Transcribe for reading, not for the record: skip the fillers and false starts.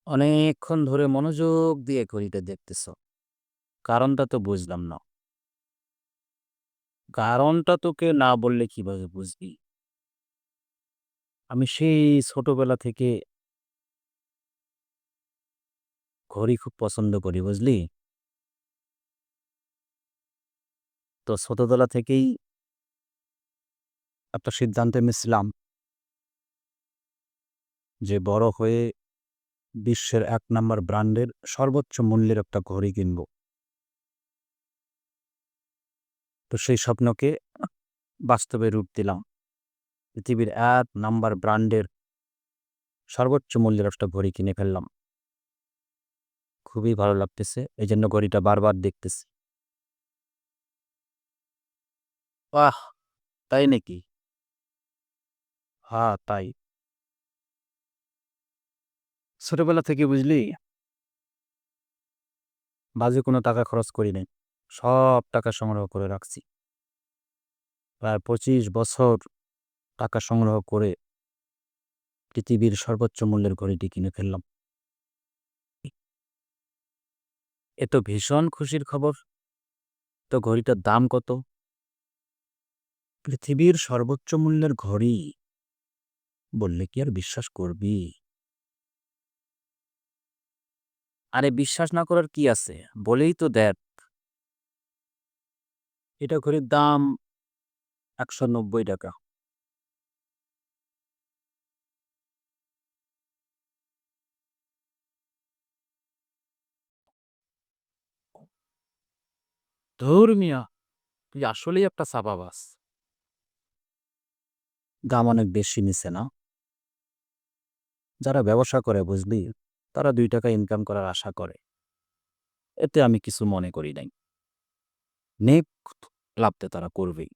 অনেকক্ষণ ধরে মনোযোগ দিয়ে ঘড়িটা দেখতেছ। কারণটা তো বুঝলাম না। কারণটা তোকে না বললে কিভাবে বুঝবি? আমি সেই ছোটবেলা থেকে ঘড়ি খুব পছন্দ করি, বুঝলি? তো ছোটবেলা থেকেই একটা সিদ্ধান্তে নিয়েছিলাম যে বড় হয়ে বিশ্বের ১ নাম্বার ব্র্যান্ডের সর্বোচ্চ মূল্যের একটা ঘড়ি কিনবো। তো সেই স্বপ্নকে বাস্তবে রূপ দিলাম। পৃথিবীর ১ নাম্বার ব্র্যান্ডের সর্বোচ্চ মূল্যের একটা ঘড়ি কিনে ফেললাম। খুবই ভালো লাগতেছে। এজন্য ঘড়িটা বারবার দেখতেছি। বাহ! তাই নাকি? হ্যাঁ, তাই। ছোটবেলা থেকে বুঝলি বাজে কোনো টাকা খরচ করি নাই। সব টাকা সংগ্রহ করে রাখছি। প্রায় ২৫ বছর টাকা সংগ্রহ করে পৃথিবীর সর্বোচ্চ মূল্যের ঘড়িটি কিনে ফেললাম। এ তো ভীষণ খুশির খবর। তো ঘড়িটার দাম কত? পৃথিবীর সর্বোচ্চ মূল্যের ঘড়ি বললে কি আর বিশ্বাস করবি? আরে বিশ্বাস না করার কি আছে? বলেই তো দেখ। এটা ঘড়ির দাম ৳১৯০ ধুর মিয়া! তুই আসলেই একটা ছাপাবাজ। দাম অনেক বেশি নিছে না? যারা ব্যবসা করে বুঝলি, তারা ৳২ ইনকাম করার আশা করে। এতে আমি কিছু মনে করি নাই। নেক লাভ তো তারা করবেই।